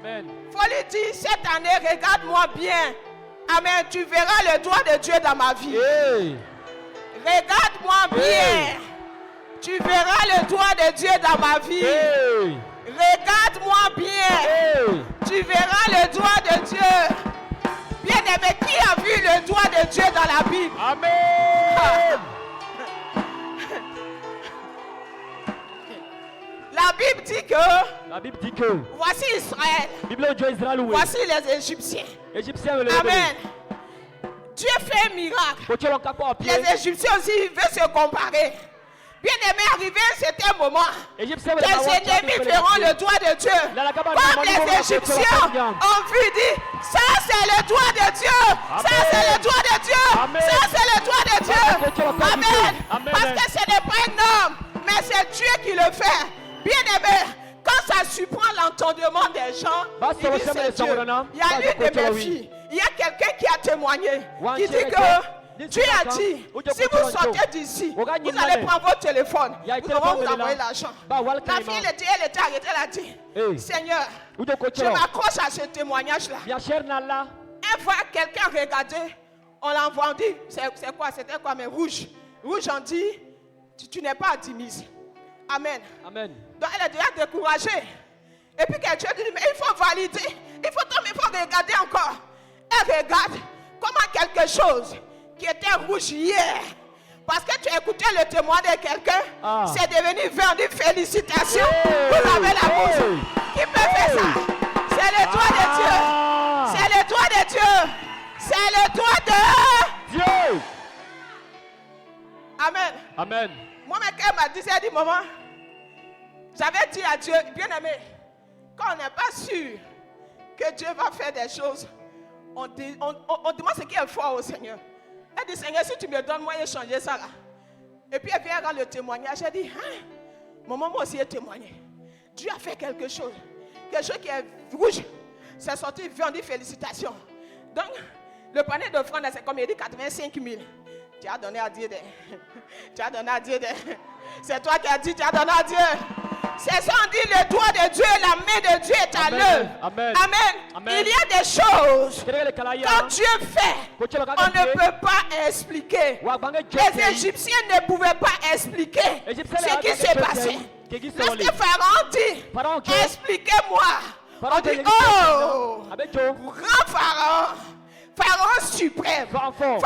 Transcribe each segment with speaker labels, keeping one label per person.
Speaker 1: Amen.
Speaker 2: Faut lui dire, cette année, regarde-moi bien. Amen. Tu verras le doigt de Dieu dans ma vie.
Speaker 1: Hey.
Speaker 2: Regarde-moi bien.
Speaker 1: Hey.
Speaker 2: Tu verras le doigt de Dieu dans ma vie.
Speaker 1: Hey.
Speaker 2: Regarde-moi bien.
Speaker 1: Hey.
Speaker 2: Tu verras le doigt de Dieu. Bien-aimé, qui a vu le doigt de Dieu dans la Bible?
Speaker 1: Amen.
Speaker 2: La Bible dit que
Speaker 1: La Bible dit que
Speaker 2: voici Israël. Voici les Égyptiens. Amen. Dieu fait un miracle. Les Égyptiens aussi veulent se comparer. Bien-aimé, arrivé à un certain moment, tes ennemis feront le doigt de Dieu. Comme les Égyptiens ont vu dire, ça c'est le doigt de Dieu. Ça c'est le doigt de Dieu. Ça c'est le doigt de Dieu. Amen. Parce que ce n'est pas un homme, mais c'est Dieu qui le fait. Bien-aimé, quand ça surprend l'entendement des gens, il dit c'est Dieu. Il y a l'une de mes filles, il y a quelqu'un qui a témoigné, qui dit que Dieu a dit, si vous sortez d'ici, vous allez prendre votre téléphone, nous allons vous envoyer l'argent. La fille, elle était arrêtée, elle a dit, Seigneur, je m'accroche à ce témoignage-là. Elle voit quelqu'un regarder, on l'envoie, on dit, c'est quoi, c'était quoi, mais rouge. Rouge, on dit, tu n'es pas admise. Amen.
Speaker 1: Amen.
Speaker 2: Donc elle est déjà découragée. Et puis quelqu'un dit, mais il faut valider, il faut regarder encore. Elle regarde comment quelque chose qui était rouge hier, parce que tu as écouté le témoin de quelqu'un, c'est devenu vert. Félicitations, vous avez la bouche. Qui peut faire ça? C'est le doigt de Dieu. C'est le doigt de Dieu. C'est le doigt de
Speaker 1: Dieu.
Speaker 2: Amen.
Speaker 1: Amen.
Speaker 2: Moi, ma mère m'a dit, elle dit, maman, j'avais dit à Dieu, bien aimé, quand on n'est pas sûr que Dieu va faire des choses, on demande ce qui est fort au Seigneur. Elle dit, Seigneur, si tu me donnes moyen de changer ça là. Et puis elle vient rendre le témoignage. Elle dit, maman, moi aussi, j'ai témoigné. Dieu a fait quelque chose. Quelque chose qui est rouge. C'est sorti, on dit félicitations. Donc, le panier d'offrande, c'est comme il dit 85 000. Tu as donné à Dieu. Tu as donné à Dieu. C'est toi qui as dit, tu as donné à Dieu. C'est ça, on dit le doigt de Dieu, la main de Dieu est à l'œuvre.
Speaker 1: Amen.
Speaker 2: Amen.
Speaker 1: Amen.
Speaker 2: Il y a des choses, quand Dieu fait, on ne peut pas expliquer. Les Égyptiens ne pouvaient pas expliquer ce qui s'est passé. Lorsque Pharaon dit, expliquez-moi, on dit, oh, grand Pharaon. Pharaon suprême, Pharaon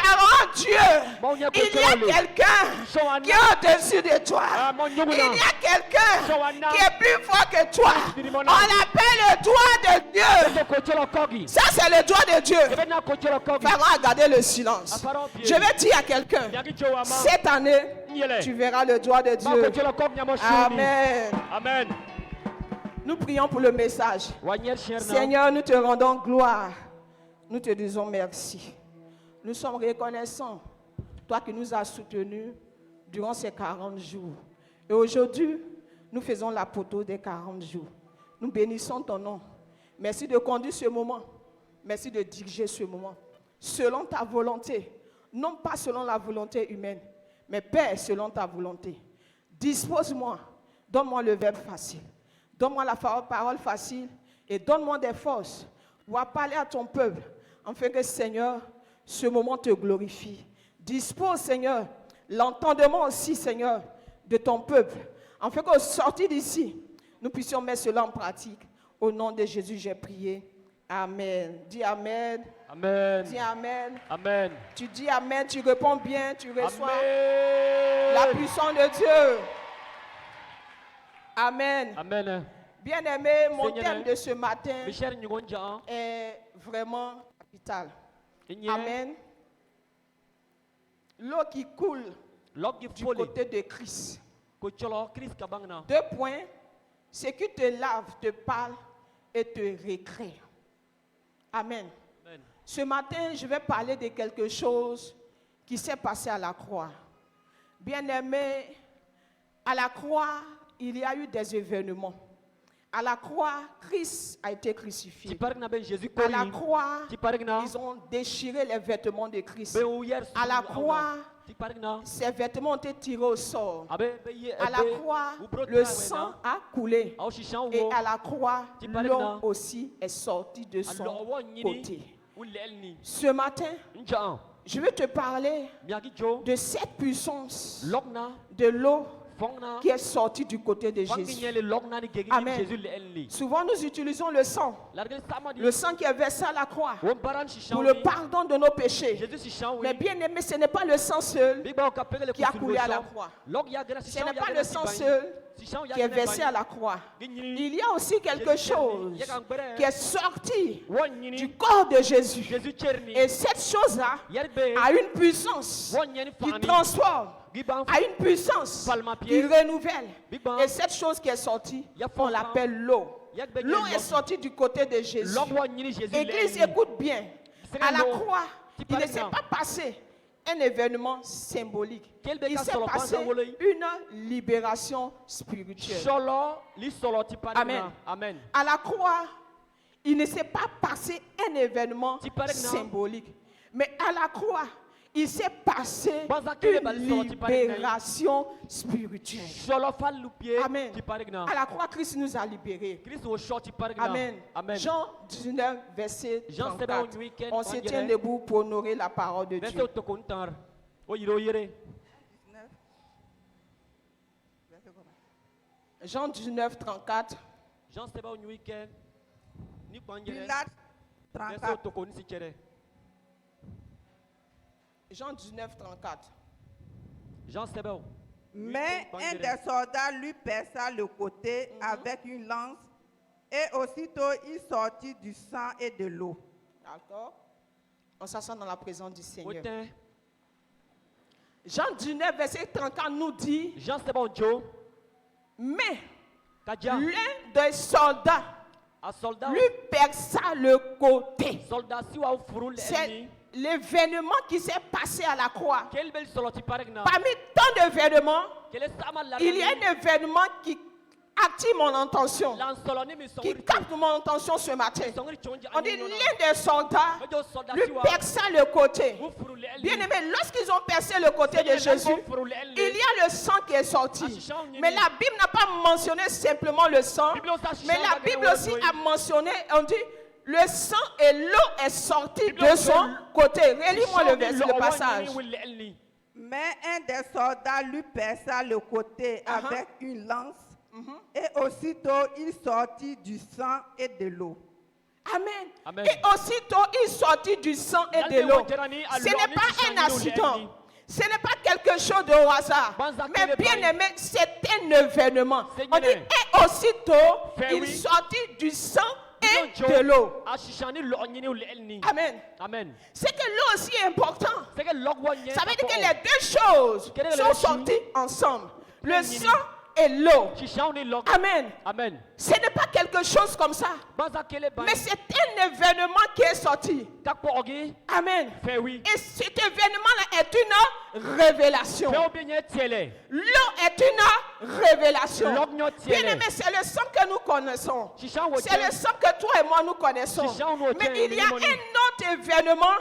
Speaker 2: Dieu, il y a quelqu'un qui est au-dessus de toi. Il y a quelqu'un qui est plus fort que toi. On l'appelle le doigt de Dieu. Ça, c'est le doigt de Dieu. Pharaon a gardé le silence. Je vais dire à quelqu'un, cette année, tu verras le doigt de Dieu. Amen.
Speaker 1: Amen.
Speaker 2: Nous prions pour le message. Seigneur, nous te rendons gloire. Nous te disons merci. Nous sommes reconnaissants, toi qui nous as soutenus durant ces 40 jours. Et aujourd'hui, nous faisons la photo des 40 jours. Nous bénissons ton nom. Merci de conduire ce moment. Merci de diriger ce moment. Selon ta volonté. Non pas selon la volonté humaine, mais Père, selon ta volonté. Dispose-moi. Donne-moi le verbe facile. Donne-moi la parole facile. Et donne-moi des forces pour parler à ton peuple. Afin que, Seigneur, ce moment te glorifie. Dispose, Seigneur, l'entendement aussi, Seigneur, de ton peuple. Afin qu'au sortir d'ici, nous puissions mettre cela en pratique. Au nom de Jésus, j'ai prié. Amen. Dis Amen.
Speaker 1: Amen.
Speaker 2: Dis Amen.
Speaker 1: Amen.
Speaker 2: Tu dis Amen, tu réponds bien, tu reçois
Speaker 1: Amen.
Speaker 2: la puissance de Dieu. Amen.
Speaker 1: Amen.
Speaker 2: Bien-aimé, mon thème de ce matin
Speaker 1: est
Speaker 2: est vraiment capital. Amen. L'eau qui coule du côté de Christ. 2 points. Ce qui te lave, te parle et te récrée. Amen.
Speaker 1: Amen.
Speaker 2: Ce matin, je vais parler de quelque chose qui s'est passé à la croix. Bien-aimé, à la croix, il y a eu des événements. À la croix, Christ a été crucifié.
Speaker 1: Jésus
Speaker 2: À la croix,
Speaker 1: Tiparigna.
Speaker 2: ils ont déchiré les vêtements de Christ.
Speaker 1: À
Speaker 2: À la croix, ces vêtements ont été tirés au sort. À la croix, le sang a coulé. Et à la croix, l'eau aussi est sortie de son côté. Ce matin, je vais te parler de cette puissance de l'eau qui est sortie du côté de Jésus. Amen. Souvent nous utilisons le sang qui est versé à la croix pour le pardon de nos péchés. Mais bien aimé, ce n'est pas le sang seul qui a coulé à la croix. Ce n'est pas le sang seul qui est versé à la croix. Il y a aussi quelque chose qui est sorti du corps de Jésus. Et cette chose-là a une puissance qui transforme, a une puissance qui renouvelle. Et cette chose qui est sortie, on l'appelle l'eau. L'eau est sortie du côté de Jésus. Église, écoute bien. À la croix, il ne s'est pas passé un événement symbolique. Il s'est passé une libération spirituelle. Amen. À la croix, il ne s'est pas passé un événement symbolique. Mais à la croix, il s'est passé une libération spirituelle. Amen. À la croix, Christ nous a libérés. Amen. Jean 19, verset 34. On se tient debout pour honorer la parole de Dieu. Jean 19, 34.
Speaker 3: Pilate 34.
Speaker 2: Jean 19, 34.
Speaker 3: Mais un des soldats lui perça le côté avec une lance et aussitôt il sortit du sang et de l'eau.
Speaker 2: D'accord. On s'assoit dans la présence du Seigneur. Jean 19, verset 34 nous dit, mais l'un des soldats lui perça le côté. C'est l'événement qui s'est passé à la croix. Parmi tant d'événements, il y a un événement qui active mon attention, qui capte mon attention ce matin. On dit l'un des soldats lui perça le côté. Bien aimé, lorsqu'ils ont percé le côté de Jésus, il y a le sang qui est sorti. Mais la Bible n'a pas mentionné simplement le sang, mais la Bible aussi a mentionné, on dit, le sang et l'eau est sorti de son côté. Relis-moi le passage.
Speaker 3: Mais un des soldats lui perça le côté avec une lance et aussitôt il sortit du sang et de l'eau.
Speaker 2: Amen. Et aussitôt il sortit du sang et de l'eau. Ce n'est pas un accident. Ce n'est pas quelque chose de hasard. Mais bien aimé, c'est un événement. On dit et aussitôt il sortit du sang et de l'eau. Amen. C'est que l'eau aussi est important. Ça veut dire que les deux choses sont sorties ensemble. Le sang et l'eau. Amen. Ce n'est pas quelque chose comme ça. Mais c'est un événement qui est sorti. Amen. Et cet événement-là est une révélation. L'eau est une révélation. Bien aimé, c'est le sang que nous connaissons. C'est le sang que toi et moi nous connaissons. Mais il y a un autre événement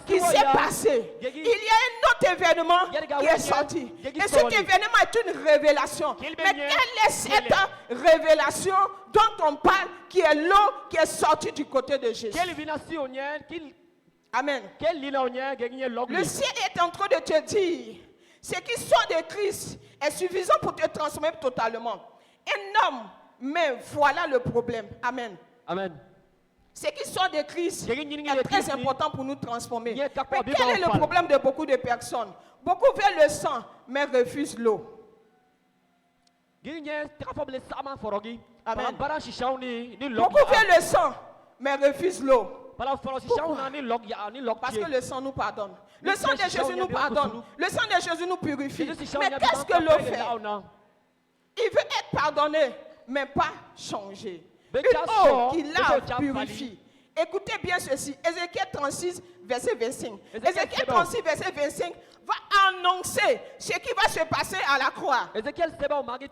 Speaker 2: qui s'est passé. Il y a un autre événement qui est sorti. Et cet événement est une révélation. Mais quelle est cette révélation dont on parle, qui est l'eau qui est sortie du côté de Jésus? Amen. Le ciel est en train de te dire, ce qui sort de Christ est suffisant pour te transformer totalement. Un homme, mais voilà le problème. Amen. Ce qui sort de Christ est très important pour nous transformer. Mais quel est le problème de beaucoup de personnes? Beaucoup veulent le sang, mais refusent l'eau. Amen. Beaucoup veulent le sang, mais refusent l'eau. Parce que le sang nous pardonne. Le sang de Jésus nous pardonne. Le sang de Jésus nous purifie. Mais qu'est-ce que l'eau fait? Il veut être pardonné, mais pas changé. Une eau qui lave, purifie. Écoutez bien ceci. Ézéchiel 36, verset 25. Ézéchiel 36, verset 25 va annoncer ce qui va se passer à la croix.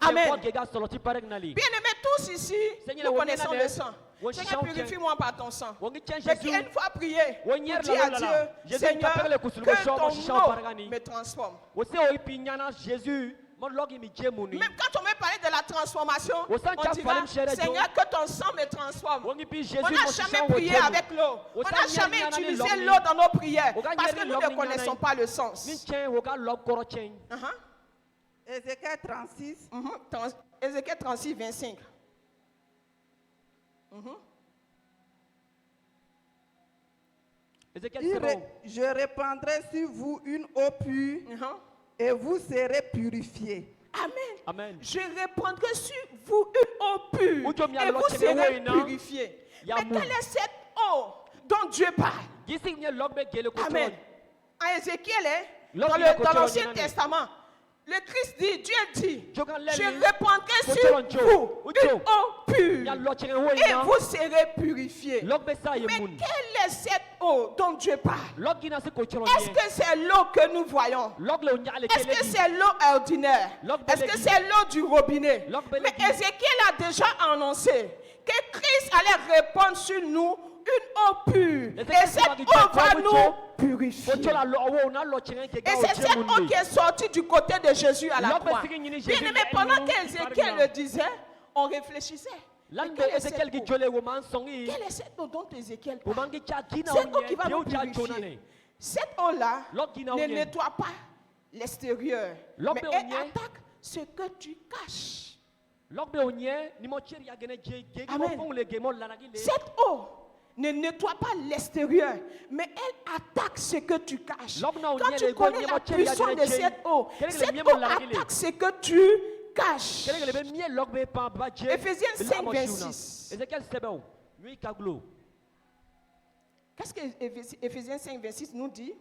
Speaker 2: Amen. Bien-aimés, tous ici, nous connaissons le sang. Seigneur, purifie-moi par ton sang. Mais qui une fois prié, pour dire à Dieu, Seigneur, que ton eau me transforme. Même quand on me parlait de la transformation, on dit, Seigneur, que ton sang me transforme. On n'a jamais prié avec l'eau. On n'a jamais utilisé l'eau dans nos prières parce que nous ne connaissons pas le sens.
Speaker 3: Ézéchiel 36.
Speaker 2: Ézéchiel 36, 25.
Speaker 3: Je répandrai sur vous une eau pure et vous serez purifiés.
Speaker 2: Amen.
Speaker 1: Amen.
Speaker 2: Je répandrai sur vous une eau pure et vous serez purifiés. Mais quelle est cette eau dont Dieu parle? Amen. À Ézéchiel, dans l'Ancien Testament, le Christ dit, Dieu dit, je répandrai sur vous une eau pure et vous serez purifiés. Mais quelle est cette eau dont Dieu parle? Est-ce que c'est l'eau que nous voyons? Est-ce que c'est l'eau ordinaire? Est-ce que c'est l'eau du robinet? Mais Ézéchiel a déjà annoncé que Christ allait répandre sur nous une eau pure. Et cette eau va nous purifier. Et c'est cette eau qui est sortie du côté de Jésus à la croix. Bien aimé, pendant qu'Ézéchiel le disait, on réfléchissait. Quelle est cette eau dont Ézéchiel parle? Cette eau qui va nous purifier. Cette eau-là ne nettoie pas l'extérieur, mais elle attaque ce que tu caches. Amen. Cette eau ne nettoie pas l'extérieur, mais elle attaque ce que tu caches. Quand tu connais la puissance de cette eau attaque ce que tu caches. Éphésiens 5, 26. Qu'est-ce que Éphésiens 5, 26 nous dit?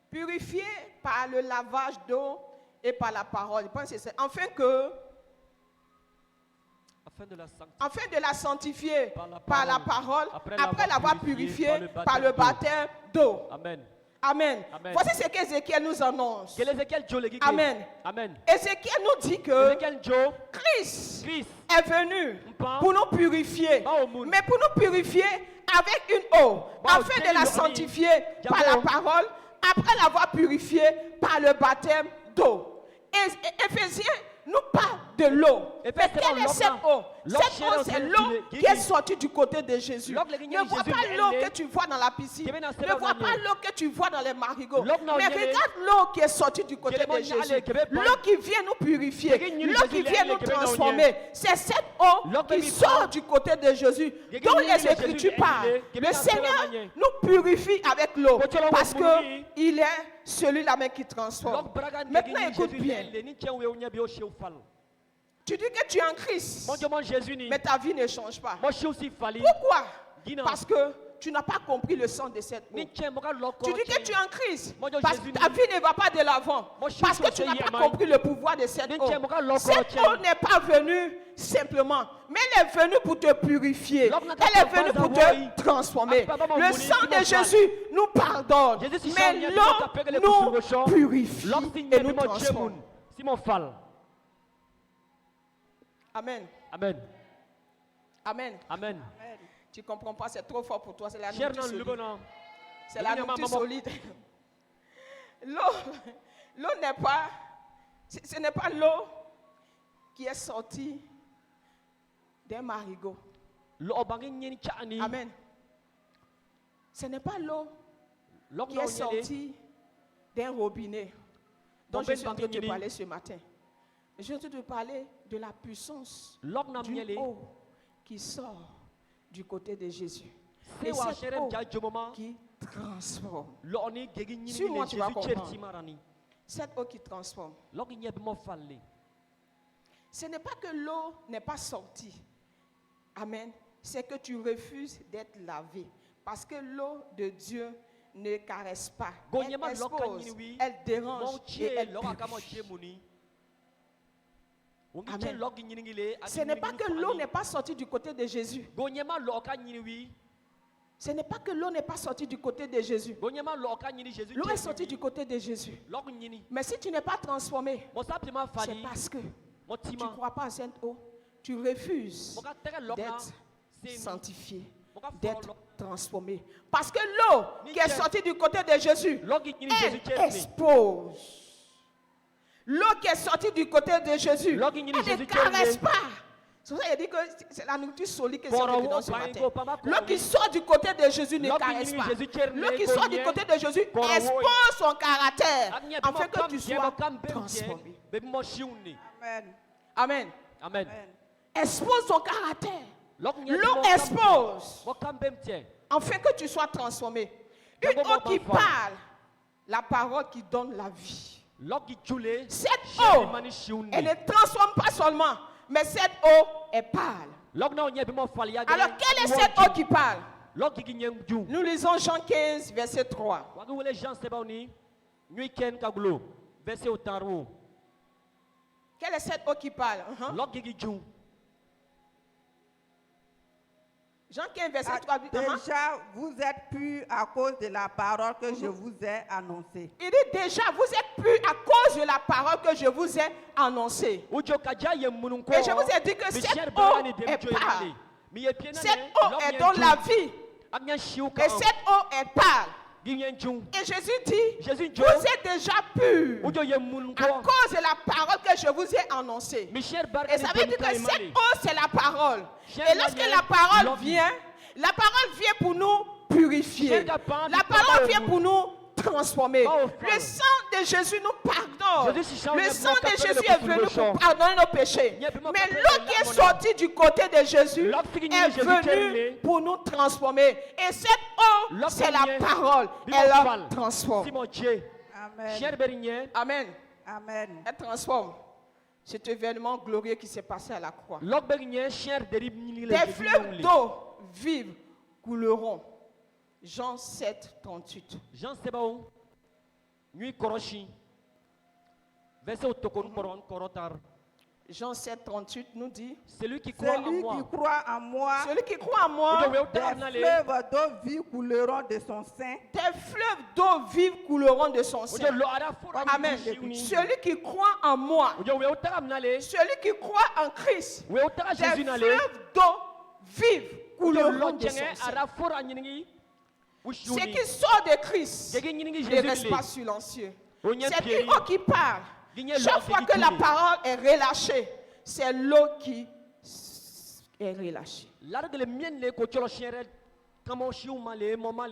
Speaker 2: Purifié par le lavage d'eau et par la parole. Afin de la sanctifier par la parole, après l'avoir purifiée par le baptême d'eau.
Speaker 1: Amen.
Speaker 2: Amen.
Speaker 1: Amen.
Speaker 2: Voici ce qu'Ézéchiel nous annonce.
Speaker 1: Amen.
Speaker 2: Amen. Ézéchiel nous dit que Christ est venu pour nous purifier. Mais pour nous purifier avec une eau, afin de la sanctifier par la parole, après l'avoir purifié par le baptême d'eau. Éphésiens nous parle de l'eau. Mais quelle est cette eau? Cette eau, c'est l'eau qui est sortie du côté de Jésus. Ne vois pas l'eau que tu vois dans la piscine. Ne vois pas l'eau que tu vois dans les marigots. Mais regarde l'eau qui est sortie du côté de Jésus. L'eau qui vient nous purifier. L'eau qui vient nous transformer. C'est cette eau qui sort du côté de Jésus, dont les Écritures parlent. Le Seigneur nous purifie avec l'eau parce qu'il est celui-là même qui transforme. Maintenant, écoute bien. Tu dis que tu es en Christ, mais ta vie ne change pas. Pourquoi? Parce que tu n'as pas compris le sens de cette eau. Tu dis que tu es en Christ, parce que ta vie ne va pas de l'avant. Parce que tu n'as pas compris le pouvoir de cette eau. Cette eau n'est pas venue simplement, mais elle est venue pour te purifier. Elle est venue pour te transformer. Le sang de Jésus nous pardonne, mais l'eau nous purifie et nous transforme. Amen.
Speaker 1: Amen.
Speaker 2: Amen.
Speaker 1: Amen.
Speaker 2: Tu ne comprends pas, c'est trop fort pour toi. C'est la nourriture solide. C'est la nourriture solide. L'eau n'est pas, ce n'est pas l'eau qui est sortie d'un marigot. Amen. Ce n'est pas l'eau qui est sortie d'un robinet dont je suis en train de te parler ce matin. Je suis en train de parler de la puissance d'une eau qui sort du côté de Jésus. Et cette eau qui transforme. Sur moi, tu vas comprendre. Cette eau qui transforme. Ce n'est pas que l'eau n'est pas sortie. Amen. C'est que tu refuses d'être lavé. Parce que l'eau de Dieu ne caresse pas.
Speaker 1: Gonyema
Speaker 2: Elle
Speaker 1: loka
Speaker 2: expose,
Speaker 1: nyini wi.
Speaker 2: elle dérange
Speaker 1: Mon
Speaker 2: et
Speaker 1: Dieu,
Speaker 2: elle
Speaker 1: loka kama
Speaker 2: purifie.
Speaker 1: Dieu muni. Ongi
Speaker 2: Amen.
Speaker 1: tien loki nyini ngile,
Speaker 2: Ce n'est pas que l'eau n'est pas sortie du côté de Jésus.
Speaker 1: Gonyema loka nyini wi.
Speaker 2: Ce n'est pas que l'eau n'est pas sortie du côté de Jésus.
Speaker 1: Gonyema loka nyini Jésus.
Speaker 2: L'eau est sortie du côté de Jésus.
Speaker 1: Loki nyini.
Speaker 2: Mais si tu n'es pas transformé,
Speaker 1: Mo sapima
Speaker 2: c'est
Speaker 1: fali.
Speaker 2: parce que tu
Speaker 1: Mo
Speaker 2: ne
Speaker 1: tima.
Speaker 2: crois pas à cette eau. Tu refuses
Speaker 1: Mo ka tere loka.
Speaker 2: d'être
Speaker 1: C'est
Speaker 2: sanctifié,
Speaker 1: Mo ka
Speaker 2: d'être
Speaker 1: folo.
Speaker 2: transformé. Parce que l'eau qui est sortie du côté de Jésus,
Speaker 1: Loki nyini
Speaker 2: elle
Speaker 1: Jésus tierni.
Speaker 2: expose. L'eau qui est sortie du côté de Jésus,
Speaker 1: L'eau qui nyini
Speaker 2: elle ne
Speaker 1: Jésus
Speaker 2: caresse
Speaker 1: tierni.
Speaker 2: pas. C'est pour ça qu'il dit que c'est la nourriture solide qui est
Speaker 1: Koro
Speaker 2: sortie
Speaker 1: wo
Speaker 2: ce
Speaker 1: pa
Speaker 2: matin.
Speaker 1: ingo pa ma
Speaker 2: L'eau qui
Speaker 1: koro.
Speaker 2: sort du côté de Jésus ne
Speaker 1: L'eau qui
Speaker 2: caresse
Speaker 1: nyini
Speaker 2: pas.
Speaker 1: Jésus tierni,
Speaker 2: L'eau qui sort du
Speaker 1: gonye.
Speaker 2: côté de Jésus
Speaker 1: Koro wo.
Speaker 2: expose son caractère
Speaker 1: Agnya
Speaker 2: afin
Speaker 1: bimo
Speaker 2: que
Speaker 1: kam
Speaker 2: tu
Speaker 1: bien,
Speaker 2: sois
Speaker 1: mo kam bem
Speaker 2: transformé.
Speaker 1: bien. Bebi mo shiuni.
Speaker 3: Amen.
Speaker 2: Amen.
Speaker 1: Amen.
Speaker 3: Amen.
Speaker 2: Expose son caractère.
Speaker 1: Loki nyini
Speaker 2: L'eau
Speaker 1: mo kam-
Speaker 2: expose
Speaker 1: Mo kam bem tien.
Speaker 2: afin que tu sois transformé. Une
Speaker 1: D'abord,
Speaker 2: eau
Speaker 1: mon
Speaker 2: qui
Speaker 1: enfant.
Speaker 2: parle, la parole qui donne la vie.
Speaker 1: Loki chule.
Speaker 2: Cette
Speaker 1: Sheri
Speaker 2: eau,
Speaker 1: mani shiuni.
Speaker 2: elle ne transforme pas seulement, mais cette eau, elle parle.
Speaker 1: Loki na onye bimo fali ya.
Speaker 2: Alors, quelle est cette eau qui parle?
Speaker 1: Loki ki nyem ju.
Speaker 2: Nous lisons Jean 15, verset 3.
Speaker 1: Wagi wele Jean seba oni. Nyui ken kagulo. Verset otaru.
Speaker 2: Quelle est cette eau qui parle?
Speaker 1: Loki ki ju.
Speaker 2: Jean 15, verset
Speaker 3: Ah,
Speaker 2: 3.
Speaker 3: déjà, vous êtes purs à cause de la parole que je vous ai annoncée.
Speaker 2: Il dit déjà, vous êtes purs à cause de la parole que je vous ai annoncée.
Speaker 1: Ujo kaja ye mununko.
Speaker 2: Et je vous ai dit que cette
Speaker 1: Bichère
Speaker 2: eau,
Speaker 1: barani dem
Speaker 2: elle
Speaker 1: jo
Speaker 2: parle.
Speaker 1: yemale. Mi ye piena
Speaker 2: Cette
Speaker 1: ne,
Speaker 2: eau,
Speaker 1: Loki
Speaker 2: elle
Speaker 1: nye
Speaker 2: donne
Speaker 1: ju.
Speaker 2: la vie.
Speaker 1: Agnya shiu ka.
Speaker 2: Et cette eau, elle parle.
Speaker 1: Ginyen ju.
Speaker 2: Et Jésus dit,
Speaker 1: Jésus jo.
Speaker 2: vous êtes déjà purs
Speaker 1: Ujo ye
Speaker 2: à
Speaker 1: mununko.
Speaker 2: cause de la parole que je vous ai annoncée.
Speaker 1: Michel barani
Speaker 2: Et ça veut dire que
Speaker 1: dem
Speaker 2: cette eau, c'est la parole.
Speaker 1: Cher
Speaker 2: Et lorsque
Speaker 1: Daniel,
Speaker 2: la parole
Speaker 1: Loki.
Speaker 2: vient, la parole vient pour nous purifier.
Speaker 1: Cher Gapin,
Speaker 2: La
Speaker 1: dit
Speaker 2: parole
Speaker 1: parole
Speaker 2: vient
Speaker 1: nous.
Speaker 2: pour nous transformer.
Speaker 1: Pas au
Speaker 2: Le
Speaker 1: frère.
Speaker 2: sang de Jésus nous pardonne.
Speaker 1: Jésus, si ça, on
Speaker 2: Le
Speaker 1: est
Speaker 2: sang
Speaker 1: bon,
Speaker 2: de
Speaker 1: capable
Speaker 2: Jésus
Speaker 1: de
Speaker 2: est venu
Speaker 1: poursuivre le
Speaker 2: pour
Speaker 1: champ.
Speaker 2: pardonner nos péchés.
Speaker 1: Il y a plus
Speaker 2: Mais
Speaker 1: capable
Speaker 2: l'eau
Speaker 1: de
Speaker 2: qui est
Speaker 1: la
Speaker 2: sortie du côté de Jésus
Speaker 1: L'eau qui
Speaker 2: est
Speaker 1: est Jésus
Speaker 2: venue
Speaker 1: terminé.
Speaker 2: pour nous transformer. Et cette eau,
Speaker 1: L'eau
Speaker 2: c'est
Speaker 1: qui
Speaker 2: la
Speaker 1: est
Speaker 2: parole.
Speaker 1: Bimbo
Speaker 2: Elle la
Speaker 1: Fall.
Speaker 2: transforme.
Speaker 1: Simon Dieu.
Speaker 3: Amen.
Speaker 1: Cher Berinien.
Speaker 2: Amen.
Speaker 3: Amen.
Speaker 2: Elle transforme cet événement glorieux qui s'est passé à la croix.
Speaker 1: Lok Berinien, cher Derib Nili.
Speaker 2: Des fleuves d'eau vive couleront. Jean 7, 38.
Speaker 1: Jean Sebaou. Nuit Koroshi. Verset au Tokon Koron Korotar.
Speaker 2: Jean 7, 38 nous dit,
Speaker 1: Celui qui croit en
Speaker 3: Celui
Speaker 1: moi.
Speaker 3: qui croit en moi,
Speaker 2: celui qui croit en moi,
Speaker 3: des fleuves d'eau vive couleront de son sein.
Speaker 2: des fleuves d'eau vive couleront de son sein. Amen. Celui qui croit en moi, celui qui croit en Christ, des fleuves d'eau vive couleront de son sein. Ce qui sort de Christ ne reste pas silencieux. C'est une eau qui parle. Chaque fois que la parole est relâchée, c'est l'eau qui est relâchée.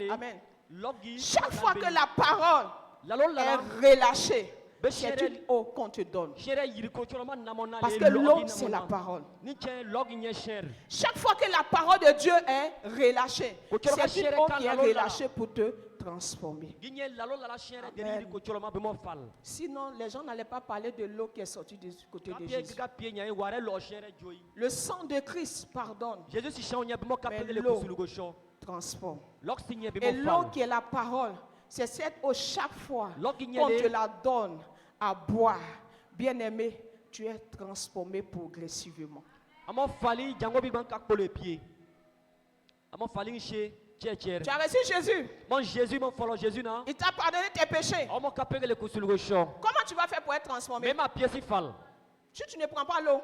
Speaker 2: Amen. Chaque fois que la parole est relâchée, c'est une eau qu'on te donne. Parce que l'eau, c'est la parole. Chaque fois que la parole de Dieu est relâchée, c'est une eau qui est relâchée pour te transformer. Sinon, les gens n'allaient pas parler de l'eau qui est sortie du côté de Jésus. Le sang de Christ pardonne, mais l'eau transforme. Et l'eau qui est la parole, c'est cette eau chaque fois qu'on te la donne à boire. Bien-aimé, tu es transformé progressivement. Tu as reçu Jésus. Il t'a pardonné tes péchés. Comment tu vas faire pour être transformé? Si tu ne prends pas l'eau,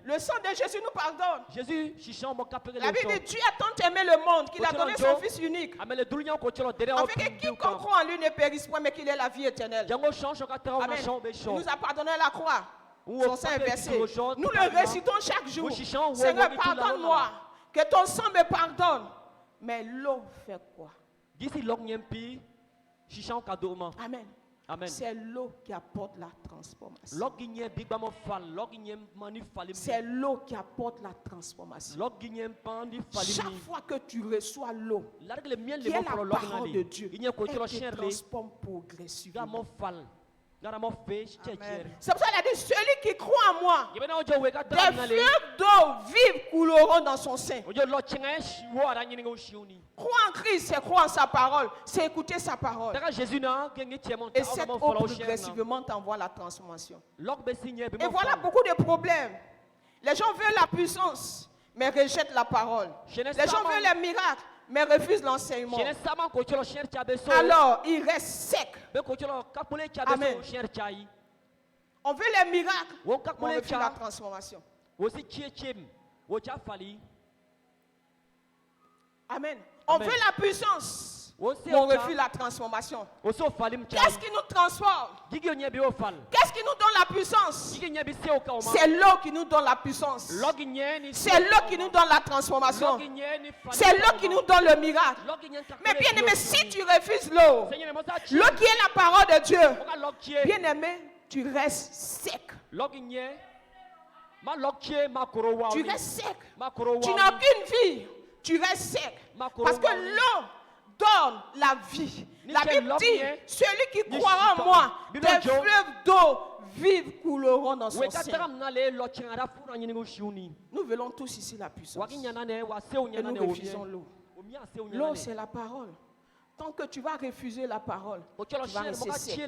Speaker 2: le sang de Jésus nous pardonne. La Bible dit Dieu a tant aimé le monde qu'il a donné son Fils unique, afin que quiconque croit en lui ne périsse point, mais qu'il ait la vie éternelle. Amen. Il nous a pardonné à la croix. Son sang est versé. Nous le récitons chaque jour. Seigneur, pardonne-moi. Que ton sang me pardonne. Mais l'eau fait quoi? Amen.
Speaker 1: Amen.
Speaker 2: C'est l'eau qui apporte la transformation. C'est l'eau qui apporte la transformation. Chaque fois que tu reçois l'eau, qui est la parole de Dieu, elle te transforme progressivement. C'est pour ça qu'il a dit, celui qui croit en moi, des fleuves d'eau vives couleront dans son sein. Croire en Christ, c'est croire en sa parole, c'est écouter sa parole. Et cette eau progressivement t'envoie la transformation. Et voilà beaucoup de problèmes. Les gens veulent la puissance, mais rejettent la parole. Les gens veulent les miracles, mais refusent l'enseignement. Alors, ils restent secs. Amen. On veut les miracles, mais on refuse la transformation. Amen. On veut la puissance, mais on refuse la transformation. Qu'est-ce qui nous transforme? Qu'est-ce qui nous donne la puissance? C'est l'eau qui nous donne la puissance. C'est l'eau qui nous donne la transformation. C'est l'eau qui nous donne le miracle. Mais bien aimé, si tu refuses l'eau qui est la parole de Dieu, bien aimé, tu restes sec. Tu restes sec. Tu n'as aucune vie. Tu restes sec. Parce que l'eau donne la vie. La Bible dit, celui qui croira en moi, des fleuves d'eau vives couleront dans son sein. Nous voulons tous ici la puissance. Et nous refusons l'eau. L'eau, c'est la parole. Tant que tu vas refuser la parole, tu vas rester sec.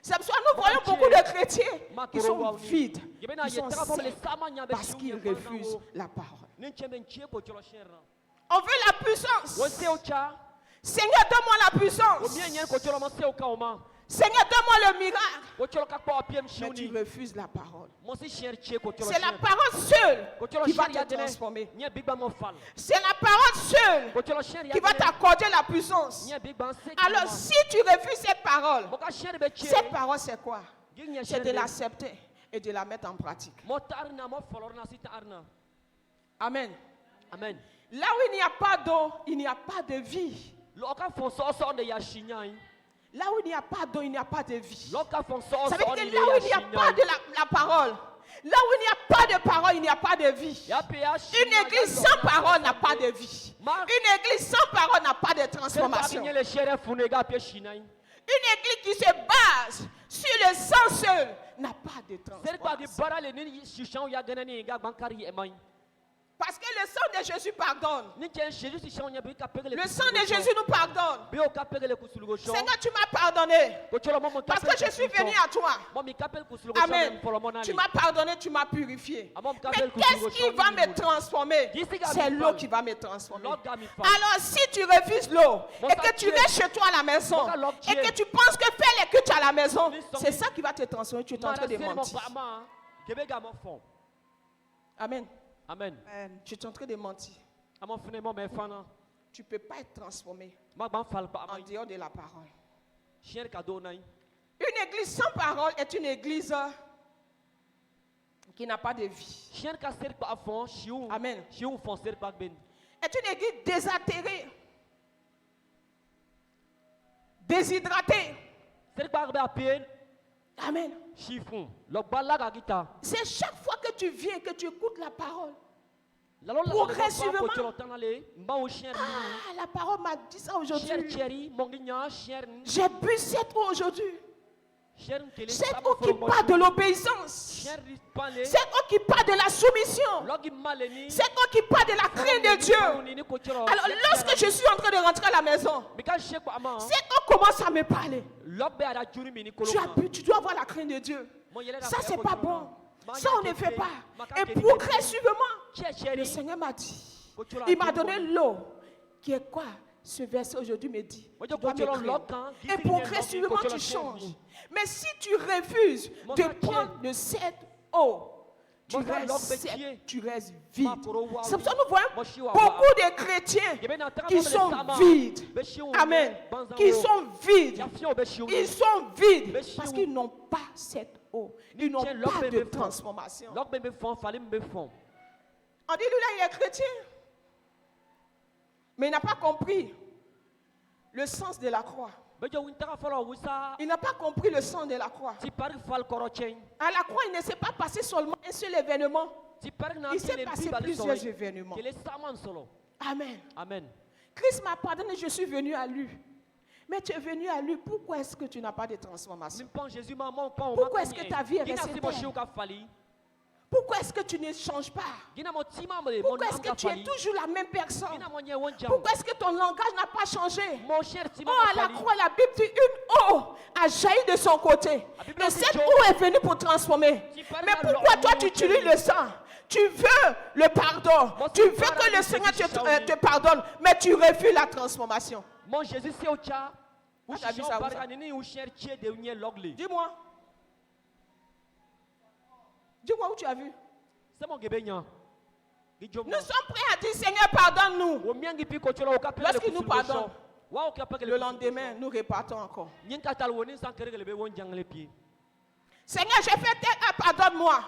Speaker 2: C'est pour ça que nous voyons beaucoup de chrétiens qui sont vides, qui sont secs, parce qu'ils refusent la parole. On veut la puissance. Seigneur, donne-moi la puissance. Seigneur, donne-moi le miracle. Mais tu refuses la parole. C'est la parole seule qui va te transformer. C'est la parole seule qui va t'accorder la puissance. Alors, si tu refuses cette parole c'est quoi? C'est de l'accepter et de la mettre en pratique. Amen.
Speaker 1: Amen.
Speaker 2: Là où il n'y a pas d'eau, il n'y a pas de vie. Là où il n'y a pas d'eau, il n'y a pas de vie. Ça veut dire que là où il n'y a pas de la parole, là où il n'y a pas de parole, il n'y a pas de vie. Une église sans parole n'a pas de vie. Une église sans parole n'a pas de transformation. Une église qui se base sur le sang seul n'a pas de transformation. Parce que le sang de Jésus pardonne. Le sang de Jésus nous pardonne. Seigneur, tu m'as pardonné. Parce que je suis venu à toi. Amen. Tu m'as pardonné, tu m'as purifié. Mais qu'est-ce qui va me transformer? C'est l'eau qui va me transformer. Alors si tu refuses l'eau et que tu restes chez toi à la maison et que tu penses que faire les cultes à la maison, c'est ça qui va te transformer. Tu es en train de mentir. Amen.
Speaker 1: Amen.
Speaker 2: Tu es en train de mentir. Tu ne peux pas être transformé en dehors de la parole. Une église sans parole est une église qui n'a pas de vie. Amen. Est une église désaltérée, déshydratée. Amen. C'est chaque fois que tu viens, que tu écoutes la parole. Progressivement. La parole m'a dit ça aujourd'hui. J'ai bu cette eau aujourd'hui. Cette eau qui parle de l'obéissance. Cette eau qui parle de la soumission. Cette eau qui parle de la crainte de Dieu. Alors lorsque je suis en train de rentrer à la maison, cette eau commence à me parler. Tu dois avoir la crainte de Dieu. Ça c'est pas bon. Ça on ne fait pas. Et progressivement, le Seigneur m'a dit, il m'a donné l'eau qui est quoi? Ce verset aujourd'hui me dit, tu dois me craindre. Et progressivement tu changes. Mais si tu refuses de prendre de cette eau, tu restes sec, tu restes vide. C'est pour ça que nous voyons beaucoup de chrétiens qui sont vides. Amen. Qui sont vides. Ils sont vides parce qu'ils n'ont pas cette eau. Ils n'ont pas de transformation. On dit, lui là, il est chrétien. Mais il n'a pas compris le sens de la croix. Il n'a pas compris le sens de la croix. À la croix, il ne s'est pas passé seulement un seul événement. Il s'est passé plusieurs événements. Amen.
Speaker 1: Amen.
Speaker 2: Christ m'a pardonné, je suis venu à lui. Mais tu es venu à lui. Pourquoi est-ce que tu n'as pas de transformation?
Speaker 1: Pourquoi
Speaker 2: est-ce que ta vie est restée telle? Pourquoi est-ce que tu ne changes pas? Pourquoi est-ce que tu es toujours la même personne? Pourquoi est-ce que ton langage n'a pas changé? Oh, à la croix, la Bible dit une eau a jailli de son côté. Et cette eau est venue pour transformer. Mais pourquoi toi tu utilises le sang? Tu veux le pardon. Tu veux que le Seigneur te pardonne. Mais tu refuses la transformation.
Speaker 1: Mon Jésus, c'est au tcha.
Speaker 2: Où tu as vu ça? Dis-moi. Dis-moi où tu as vu.
Speaker 1: C'est mon Gébénian.
Speaker 2: Nous sommes prêts à dire Seigneur, pardonne-nous. Lorsqu'il nous pardonne, le lendemain, nous repartons encore. Seigneur, j'ai fait tel, pardonne-moi.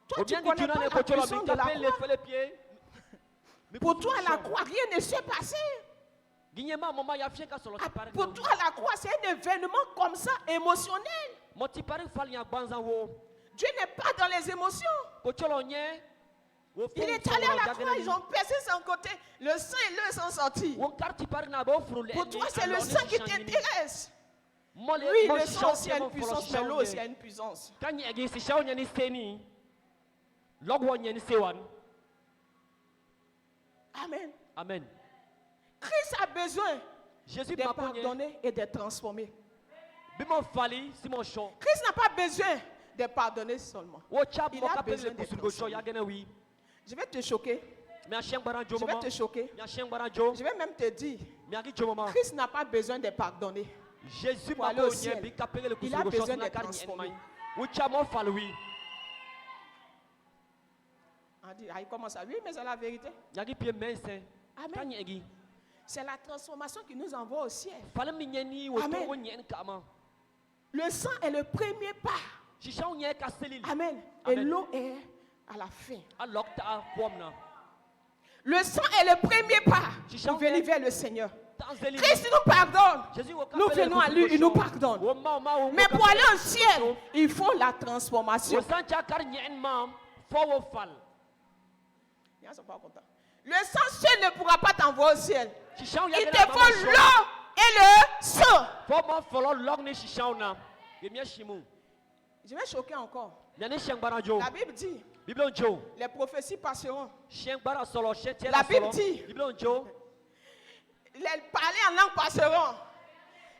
Speaker 2: Toi, tu connais pas la puissance de la croix. Pour toi, la croix, rien ne s'est passé. Pour toi, la croix, c'est un événement comme ça, émotionnel. Dieu n'est pas dans les émotions. Il est allé à la croix, ils ont percé son côté. Le sang et l'eau sont sortis. Pour toi, c'est le sang qui t'intéresse. Oui, le sang aussi a une puissance, mais l'eau aussi a une puissance. Amen.
Speaker 1: Amen.
Speaker 2: Christ a besoin d'être pardonné et d'être transformé. Christ n'a pas besoin de pardonner seulement. Il a besoin d'être transformé. Je vais te choquer. Je vais te choquer. Je vais même te dire, Christ n'a pas besoin de pardonner.
Speaker 1: Jésus
Speaker 2: pour aller au ciel. Il a besoin d'être transformé. On dit, il commence à lui, mais c'est la vérité. Amen. C'est la transformation qui nous envoie au ciel. Amen. Le sang est le premier pas. Amen. Et l'eau est à la fin. Le sang est le premier pas pour venir vers le Seigneur. Christ nous pardonne. Nous venons à lui, il nous pardonne. Mais pour aller au ciel, il faut la transformation. Le sang seul ne pourra pas t'envoyer au ciel. Il te faut l'eau et le sang. Je vais choquer encore. La Bible dit, les prophéties passeront. La Bible dit, les parler en langue passeront.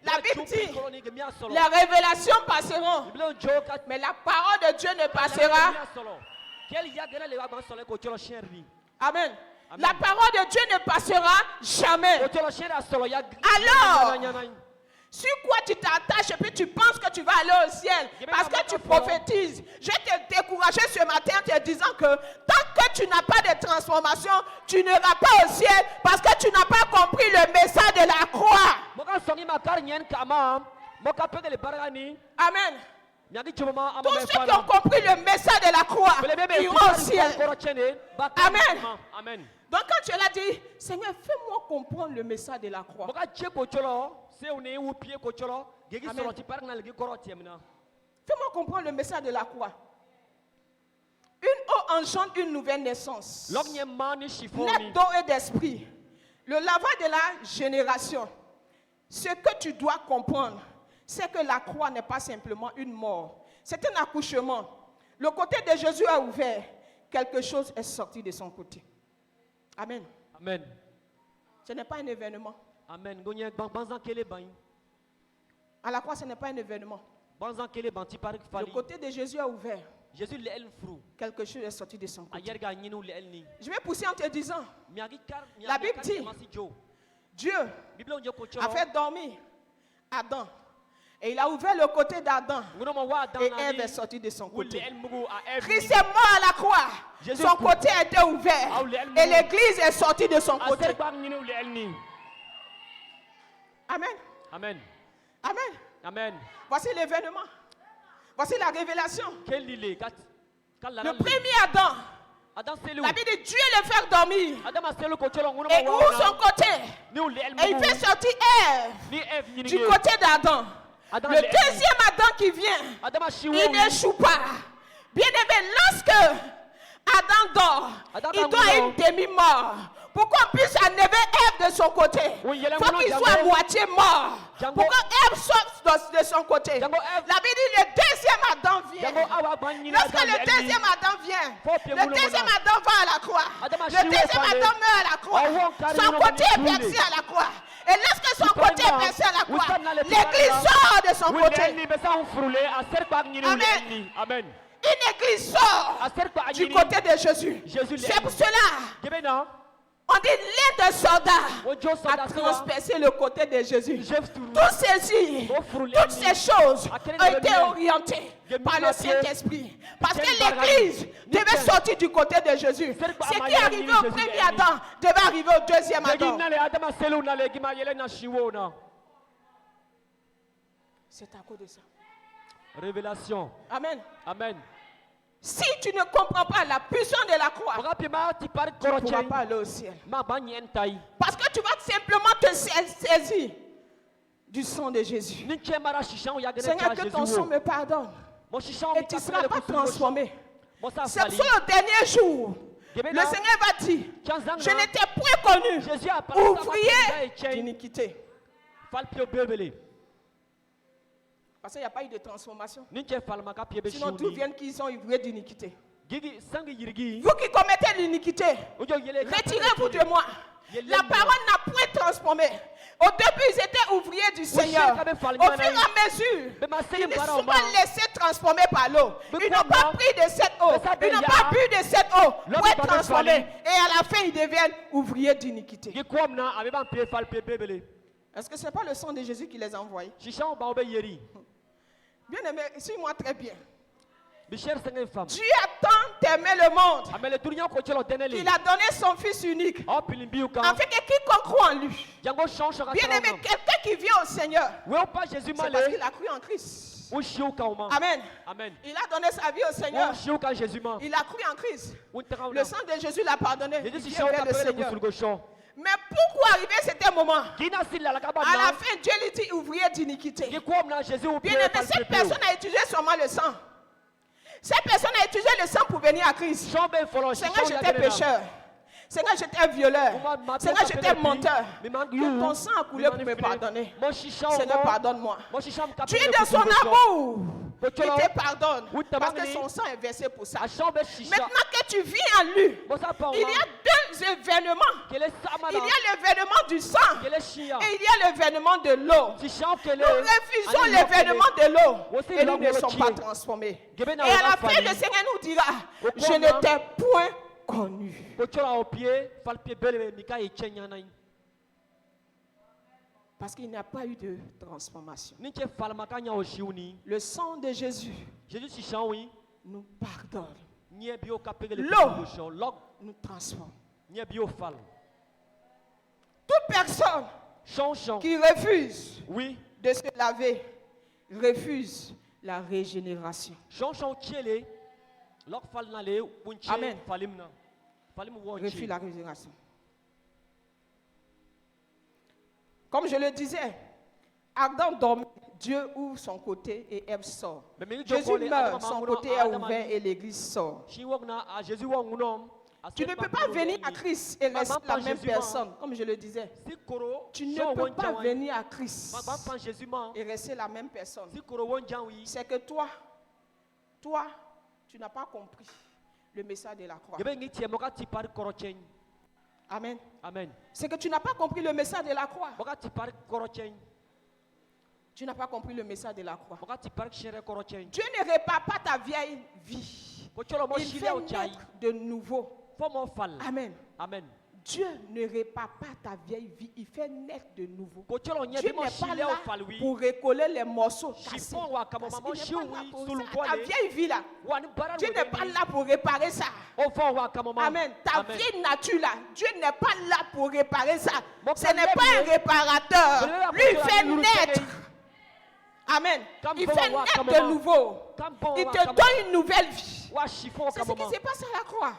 Speaker 2: La Bible dit, les révélations passeront. Mais la parole de Dieu ne passera. Amen. La parole de Dieu ne passera jamais. Alors, sur quoi tu t'attaches et puis tu penses que tu vas aller au ciel parce que tu prophétises. Je t'ai découragé ce matin en te disant que tant que tu n'as pas de transformation, tu n'iras pas au ciel parce que tu n'as pas compris le message de la croix. Amen. Tous ceux qui ont compris le message de la croix iront au ciel. Amen. Donc quand tu l'as dit, Seigneur, fais-moi comprendre le message de la croix. Fais-moi comprendre le message de la croix. Une eau engendre une nouvelle naissance. Naître d'eau et d'esprit. Le lavage de la génération. Ce que tu dois comprendre, c'est que la croix n'est pas simplement une mort. C'est un accouchement. Le côté de Jésus a ouvert. Quelque chose est sorti de son côté. Amen.
Speaker 1: Amen.
Speaker 2: Ce n'est pas un événement.
Speaker 1: Amen.
Speaker 2: À la croix, ce n'est pas un événement. Le côté de Jésus a ouvert. Quelque chose est sorti de son côté. Je vais pousser en te disant, la Bible dit, Dieu a fait dormir Adam. Et il a ouvert le côté d'Adam. Et Ève est sortie de son côté. Christ est mort à la croix. Son côté a été ouvert. Et l'église est sortie de son côté. Amen.
Speaker 1: Amen.
Speaker 2: Amen.
Speaker 1: Amen.
Speaker 2: Voici l'événement. Voici la révélation. Le premier Adam. La Bible dit Dieu le fait dormir. Et ouvre son côté. Et il fait sortir Ève du côté d'Adam. Le deuxième Adam qui vient, il n'échoue pas. Bien aimé, lorsque Adam dort. Il doit à une demi-mort. Pour qu'on puisse enlever Ève de son côté. Il faut qu'il soit à moitié mort. Pour que Ève sorte de son côté. La Bible dit le deuxième Adam vient. Lorsque le deuxième Adam vient, le deuxième Adam va à la croix. Le deuxième Adam meurt à la croix. Son côté est percé à la croix. Et lorsque son côté est percé à la croix, l'église sort de son côté.
Speaker 1: Amen.
Speaker 2: Une église sort du côté de Jésus. C'est pour cela. On dit l'un des soldats a transpercé le côté de Jésus. Tout ceci, toutes ces choses ont été orientées par le Saint-Esprit. Parce que l'église devait sortir du côté de Jésus. Ce qui est arrivé au premier Adam devait arriver au deuxième Adam. C'est à cause de ça.
Speaker 1: Révélation.
Speaker 2: Amen.
Speaker 1: Amen.
Speaker 2: Si tu ne comprends pas la puissance de la croix, tu ne pourras pas aller au ciel. Parce que tu vas simplement te saisir du sang de Jésus. Seigneur, que ton sang me pardonne. Et tu ne seras pas transformé. C'est pour le dernier jour. Le Seigneur va dire, je n'étais point connu, ouvrier d'iniquité. Parce qu'il n'y a pas eu de transformation. Sinon, d'où viennent qu'ils sont ouvriers d'iniquité? Vous qui commettez l'iniquité, retirez-vous de moi. La parole n'a point transformé. Au début, ils étaient ouvriers du Seigneur. Au fur et à mesure, ils ne sont pas laissés transformer par l'eau. Ils n'ont pas pris de cette eau. Ils n'ont pas bu de cette eau pour être transformés. Et à la fin, ils deviennent ouvriers d'iniquité. Est-ce que ce n'est pas le sang de Jésus qui les a envoyés? Bien aimé, suis-moi très bien. Dieu a tant aimé le monde qu'il a donné son Fils unique afin que quiconque croit en lui. Bien aimé, quelqu'un qui vient au Seigneur, c'est parce qu'il a cru en Christ. Amen.
Speaker 1: Amen.
Speaker 2: Il a donné sa vie au Seigneur. Il a cru en Christ. Le sang de Jésus l'a pardonné. Il vient vers le Seigneur. Mais pourquoi arriver à cet moment? À la fin, Dieu lui dit ouvrier d'iniquité. Bien aimé, cette personne a utilisé seulement le sang. Cette personne a utilisé le sang pour venir à Christ. Seigneur, j'étais pécheur. Seigneur, j'étais violeur. Seigneur, j'étais menteur. Que ton sang a coulé pour me pardonner. Seigneur, pardonne-moi. Tu es dans son amour. Il te pardonne. Parce que son sang est versé pour ça. Maintenant que tu vis en lui, il y a deux événements. Il y a l'événement du sang. Et il y a l'événement de l'eau. Nous refusons l'événement de l'eau. Et nous ne sommes pas transformés. Et à la fin, le Seigneur nous dira, je ne t'ai point connu. Parce qu'il n'y a pas eu de transformation. Le sang de Jésus nous pardonne. L'eau nous transforme. Toute personne qui refuse de se laver refuse la régénération. Amen. Refuse la régénération. Comme je le disais, Adam dormait, Dieu ouvre son côté et Ève sort. Jésus meurt, son côté est ouvert et l'église sort. Tu ne peux pas venir à Christ et rester la même personne, comme je le disais. Tu ne peux pas venir à Christ et rester la même personne. C'est que toi, tu n'as pas compris le message de la croix. Amen.
Speaker 1: Amen.
Speaker 2: C'est que tu n'as pas compris le message de la croix. Tu n'as pas compris le message de la croix. Dieu ne répare pas ta vieille vie. Il fait naître de nouveau. Amen.
Speaker 1: Amen.
Speaker 2: Dieu ne répare pas ta vieille vie, il fait naître de nouveau. Dieu n'est pas là pour recoller les morceaux cassés. Parce qu'il n'est pas là pour ça. Ta vieille vie là, Dieu n'est pas là pour réparer ça. Amen. Ta vieille nature là, Dieu n'est pas là pour réparer ça. Ce n'est pas un réparateur. Lui, il fait naître. Amen. Il fait naître de nouveau. Il te donne une nouvelle vie. C'est ce qui s'est passé à la croix.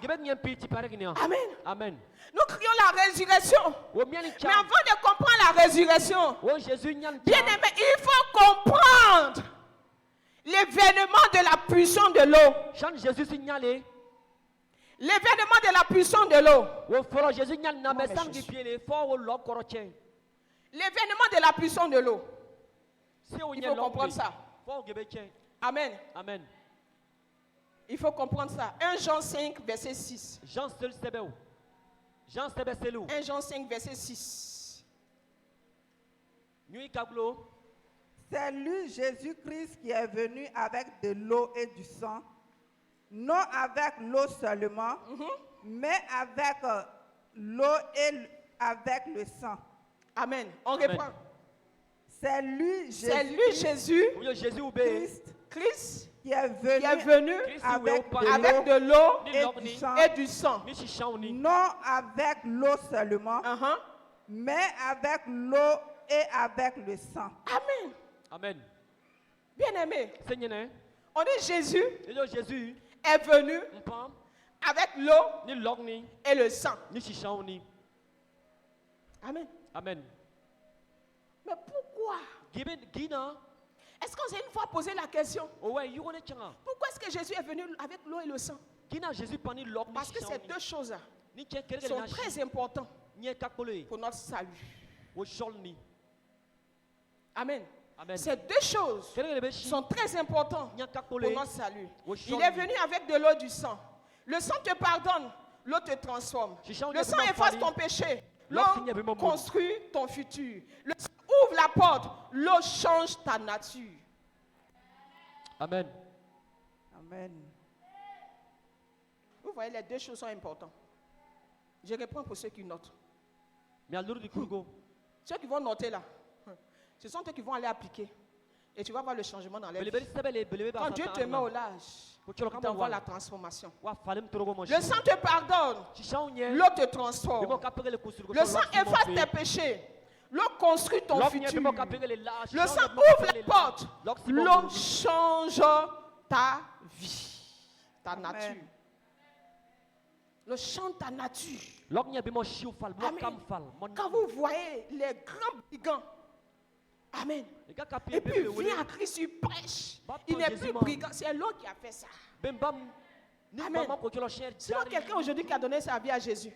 Speaker 2: Amen.
Speaker 1: Amen.
Speaker 2: Nous crions la résurrection. Mais avant de comprendre la résurrection, bien aimé, il faut comprendre l'événement de la puissance de l'eau. L'événement de la puissance de l'eau. L'événement de la puissance de l'eau. Il faut comprendre ça. Amen.
Speaker 1: Amen.
Speaker 2: Il faut comprendre ça. 1 Jean 5, verset 6. 1 Jean 5, verset 6.
Speaker 3: C'est lui, Jésus-Christ, qui est venu avec de l'eau et du sang. Non avec l'eau seulement, mais avec l'eau et avec le sang.
Speaker 2: Amen. On reprend.
Speaker 3: C'est lui,
Speaker 2: Jésus, Christ, qui est venu avec de l'eau et du sang.
Speaker 3: Non avec l'eau seulement, mais avec l'eau et avec le sang.
Speaker 2: Amen.
Speaker 1: Amen.
Speaker 2: Bien-aimé,
Speaker 1: Seigneur,
Speaker 2: on dit Jésus est venu avec l'eau et le sang. Amen.
Speaker 1: Amen.
Speaker 2: Mais pourquoi? Est-ce qu'on s'est une fois posé la question? Pourquoi est-ce que Jésus est venu avec l'eau et le sang? Parce que ces deux choses sont très importantes pour notre salut. Amen.
Speaker 1: Amen.
Speaker 2: Ces deux choses sont très importantes pour notre salut. Il est venu avec de l'eau et du sang. Le sang te pardonne, l'eau te transforme. Le sang efface ton péché, l'eau construit ton futur. Le sang ouvre la porte, l'eau change ta nature.
Speaker 1: Amen.
Speaker 3: Amen.
Speaker 2: Vous voyez, les deux choses sont importantes. Je reprends pour ceux qui notent. Ceux qui vont noter là, ce sont eux qui vont aller appliquer. Et tu vas voir le changement dans leur vie. Quand Dieu te met au large, il t'envoie la transformation. Le sang te pardonne. L'eau te transforme. Le sang efface tes péchés. L'eau construit ton futur. Le sang ouvre les portes. L'eau change ta vie, ta nature. L'eau change ta nature. Amen. Quand vous voyez les grands brigands, amen. Et puis il vient à Christ, il prêche. Il n'est plus brigand, c'est l'eau qui a fait ça. Amen. Sinon quelqu'un aujourd'hui qui a donné sa vie à Jésus,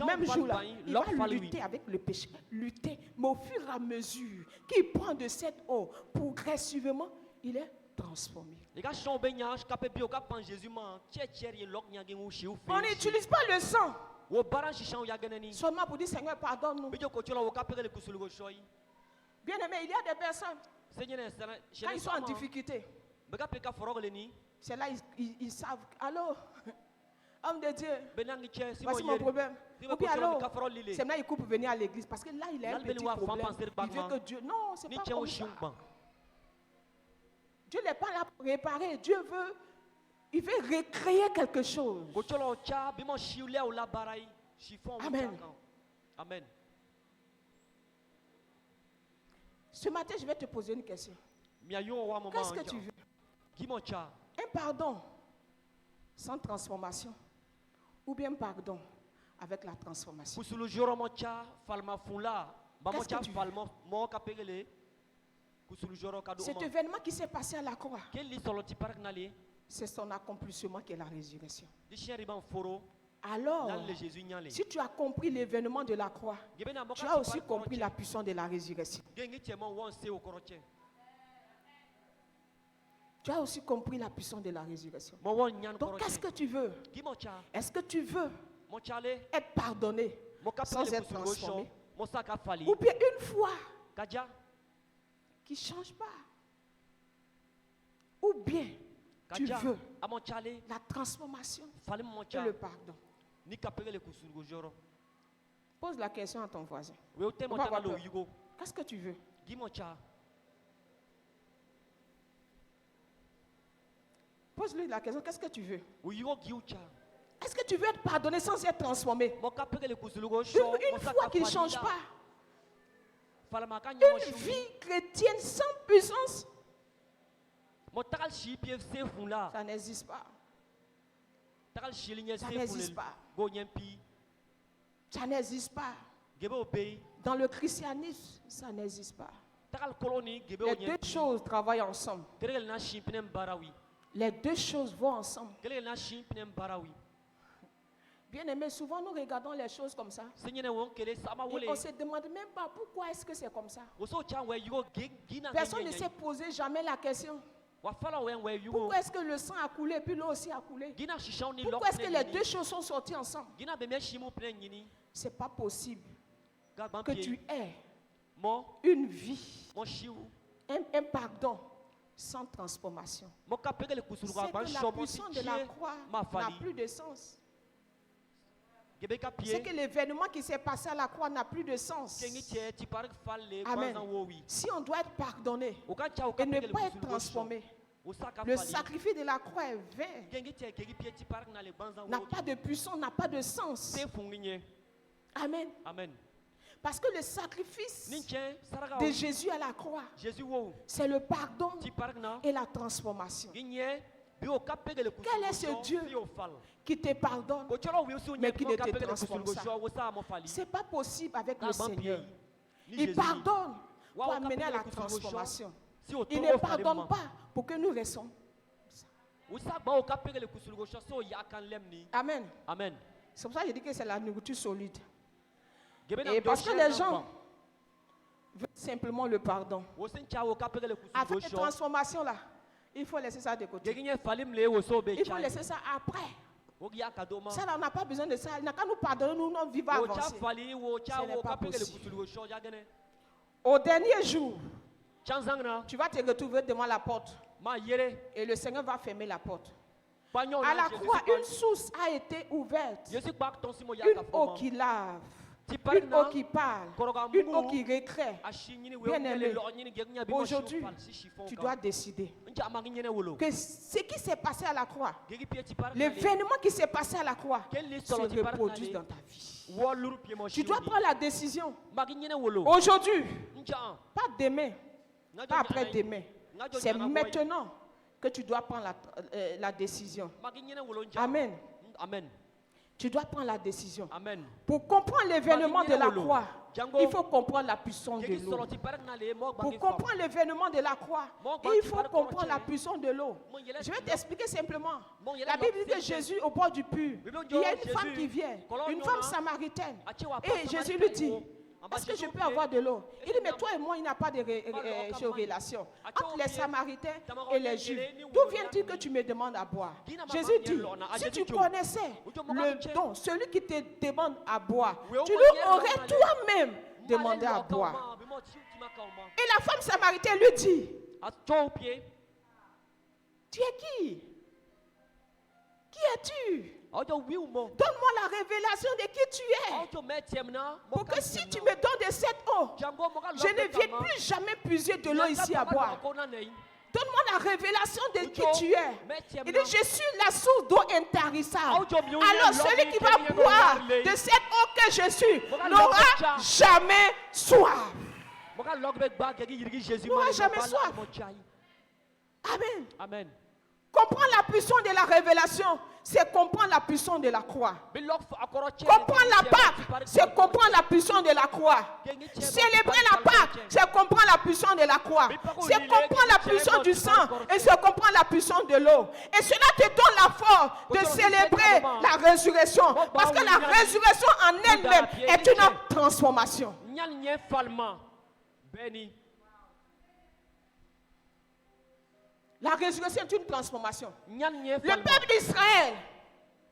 Speaker 2: même jour là, il va lutter avec le péché. Lutter, mais au fur et à mesure qu'il prend de cette eau progressivement, il est transformé. On n'utilise pas le sang seulement pour dire Seigneur pardonne-nous. Bien aimé, il y a des personnes, quand ils sont en difficulté, c'est là ils savent, allô, homme de Dieu, voici mon problème. Ou bien allô, c'est là il coupe pour venir à l'église, parce que là il a un petit problème. Il veut que Dieu, non, c'est pas comme ça. Dieu n'est pas là pour réparer, il veut recréer quelque chose. Amen.
Speaker 1: Amen.
Speaker 2: Ce matin, je vais te poser une question. Qu'est-ce que tu veux? Un pardon sans transformation ou bien un pardon avec la transformation? Qu'est-ce que tu veux? Cet événement qui s'est passé à la croix, c'est son accomplissement qui est la résurrection. Alors, si tu as compris l'événement de la croix, tu as aussi compris la puissance de la résurrection. Tu as aussi compris la puissance de la résurrection. Donc, qu'est-ce que tu veux? Est-ce que tu veux être pardonné sans être transformé? Ou bien une foi qui ne change pas? Ou bien tu veux la transformation et le pardon? Pose la question à ton voisin. Qu'est-ce que tu veux? Pose-lui la question, qu'est-ce que tu veux? Est-ce que tu veux être pardonné sans être transformé? Une foi qui ne change pas. Une vie chrétienne sans puissance. Ça n'existe pas. Ça n'existe pas. Ça n'existe pas. Dans le christianisme, ça n'existe pas. Les deux choses travaillent ensemble. Les deux choses vont ensemble. Bien aimé, souvent nous regardons les choses comme ça. Et on ne se demande même pas pourquoi est-ce que c'est comme ça. Personne ne s'est posé jamais la question. Pourquoi est-ce que le sang a coulé et puis l'eau aussi a coulé? Pourquoi est-ce que les deux choses sont sorties ensemble? Ce n'est pas possible que tu aies une vie, un pardon sans transformation. C'est que la puissance de la croix n'a plus de sens. C'est que l'événement qui s'est passé à la croix n'a plus de sens. Amen. Si on doit être pardonné et ne pas être transformé, le sacrifice de la croix est vain. N'a pas de puissance, n'a pas de sens. Amen.
Speaker 1: Amen.
Speaker 2: Parce que le sacrifice de Jésus à la croix, c'est le pardon et la transformation. Quel est ce Dieu qui te pardonne, mais qui ne te transforme pas? Ce n'est pas possible avec le Seigneur. Il pardonne pour amener à la transformation. Il ne pardonne pas pour que nous restons. Amen.
Speaker 1: Amen.
Speaker 2: C'est pour ça que je dis que c'est la nourriture solide. Et parce que les gens veulent simplement le pardon. Avec cette transformation-là, il faut laisser ça de côté. Il faut laisser ça après. Ça, là, on n'a pas besoin de ça. Il n'a qu'à nous pardonner, nous vivons avancer. Ce n'est pas possible. Au dernier jour, tu vas te retrouver devant la porte. Et le Seigneur va fermer la porte. À la croix, une source a été ouverte. Une eau qui lave. Une eau qui parle, une eau qui récrée. Bien aimé, aujourd'hui, tu dois décider que ce qui s'est passé à la croix, l'événement qui s'est passé à la crois se reproduise dans ta vie. Tu dois prendre la décision aujourd'hui, pas demain, pas après-demain. C'est maintenant que tu dois prendre la décision. Amen.
Speaker 1: Amen.
Speaker 2: Tu dois prendre la décision.
Speaker 1: Amen.
Speaker 2: Pour comprendre l'événement de la croix, il faut comprendre la puissance de l'eau. Pour comprendre l'événement de la croix, il faut comprendre la puissance de l'eau. Je vais t'expliquer simplement. La Bible dit que Jésus, au bord du puits, il y a une femme qui vient, une femme samaritaine. Et Jésus lui dit, est-ce que je peux avoir de l'eau? Il dit, mais toi et moi, il n'y a pas de relation entre les Samaritains et les Juifs. D'où vient-il que tu me demandes à boire? Jésus dit, si tu connaissais le don, celui qui te demande à boire, tu lui aurais toi-même demandé à boire. Et la femme samaritaine lui dit, tu es qui? Qui es-tu? Donne-moi la révélation de qui tu es. Pour que si tu me donnes de cette eau, je ne viens plus jamais puiser de l'eau ici à boire. Donne-moi la révélation de qui tu es. Il dit, je suis la source d'eau intarissable. Alors celui qui va boire de cette eau que je suis n'aura jamais soif. N'aura jamais soif. Amen.
Speaker 1: Amen.
Speaker 2: Comprendre la puissance de la révélation, c'est comprendre la puissance de la croix. Comprendre la Pâque, c'est comprendre la puissance de la croix. Célébrer la Pâque, c'est comprendre la puissance de la croix. C'est comprendre la puissance du sang et c'est comprendre la puissance de l'eau. Et cela te donne la force de célébrer la résurrection. Parce que la résurrection en elle-même est une transformation. La résurrection est une transformation. Le peuple d'Israël,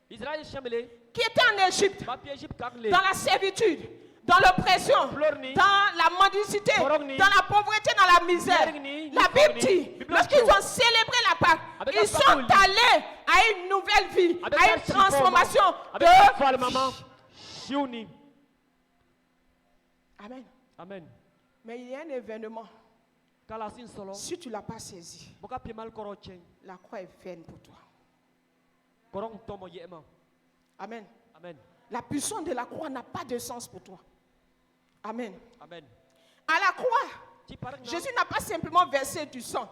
Speaker 2: qui était en Égypte, dans la servitude, dans l'oppression, dans la mendicité, dans la pauvreté, dans la misère, la Bible dit, lorsqu'ils ont célébré la Pâque, ils sont allés à une nouvelle vie, à une transformation de vie. Amen.
Speaker 1: Amen.
Speaker 2: Mais il y a un événement. Si tu ne l'as pas saisi, la croix est vaine pour toi. Amen.
Speaker 1: Amen.
Speaker 2: La puissance de la croix n'a pas de sens pour toi. Amen.
Speaker 1: Amen.
Speaker 2: À la croix, Jésus n'a pas simplement versé du sang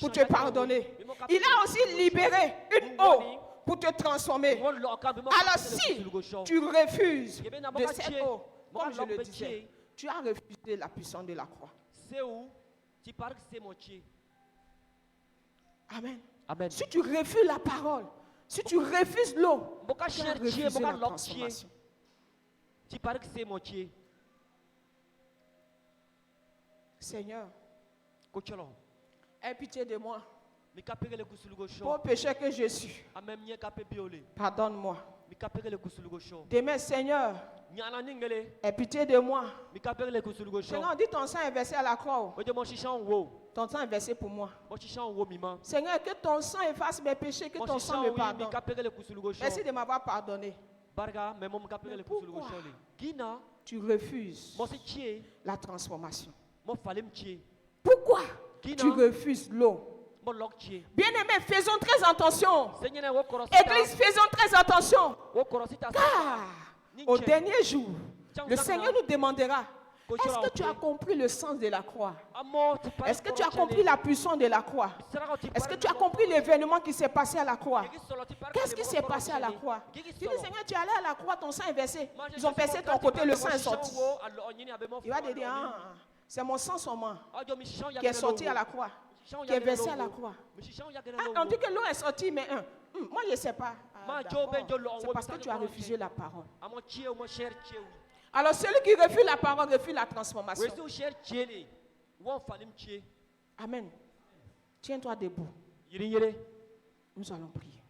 Speaker 2: pour te pardonner. Il a aussi libéré une eau pour te transformer. Alors si tu refuses de cette eau, comme je le disais, tu as refusé la puissance de la croix. Amen.
Speaker 1: Amen.
Speaker 2: Si tu refuses la parole, Si tu refuses l'eau,
Speaker 1: Boka
Speaker 2: tu as
Speaker 1: cher
Speaker 2: refusé
Speaker 1: tié, boka
Speaker 2: la
Speaker 1: lok
Speaker 2: transformation.
Speaker 1: tié. Tu parais que c'est mon tié.
Speaker 2: Seigneur,
Speaker 1: Kocholo.
Speaker 2: aie pitié de moi.
Speaker 1: Mi kapere le kusulugo show.
Speaker 2: Pour péché que je suis,
Speaker 1: Amem nye kape biole.
Speaker 2: pardonne-moi.
Speaker 1: Mi kapere le kusulugo show.
Speaker 2: Demain, Seigneur,
Speaker 1: Nyana ningele.
Speaker 2: aie pitié de moi.
Speaker 1: Mi kapere le kusulugo show.
Speaker 2: Seigneur, dis ton sang est versé à la croix.
Speaker 1: Oje mon chichan wo.
Speaker 2: Ton sang est versé pour moi.
Speaker 1: Mon chichan wo mima.
Speaker 2: Seigneur, que ton sang efface mes péchés, que
Speaker 1: Mon
Speaker 2: ton sang
Speaker 1: chichan
Speaker 2: me
Speaker 1: oui,
Speaker 2: pardonne.
Speaker 1: mi kapere le kusulugo show.
Speaker 2: Merci de m'avoir pardonné.
Speaker 1: Barga, mais mon kapere le kusulugo
Speaker 2: pourquoi?
Speaker 1: show. Gina,
Speaker 2: Tu refuses
Speaker 1: mon se tié.
Speaker 2: la transformation.
Speaker 1: Mon fallait me tié.
Speaker 2: Pourquoi
Speaker 1: Qui
Speaker 2: tu
Speaker 1: n'a?
Speaker 2: refuses l'eau?
Speaker 1: Mon lok tié.
Speaker 2: Bien-aimés, faisons très attention.
Speaker 1: Seigneur wo korosita.
Speaker 2: Église, faisons très attention.
Speaker 1: Wo korosita.
Speaker 2: Car au dernier jour, le Seigneur nous demandera, est-ce que tu as compris le sens de la croix? Est-ce que tu as compris la puissance de la croix? Est-ce que tu as compris l'événement qui s'est passé à la croix? Qu'est-ce qui s'est passé à la croix? Tu dis, Seigneur, tu es allé à la croix, ton sang est versé. Ils ont percé ton côté, le sang est sorti. Il va te dire, ah, c'est mon sang seulement qui est sorti à la croix, qui est versé à la croix. Ah, on dit que l'eau est sortie, mais moi je ne sais pas. Ah, c'est parce que tu as refusé la parole. Alors celui qui refuse la parole refuse la transformation. Amen. Tiens-toi debout. Nous allons prier.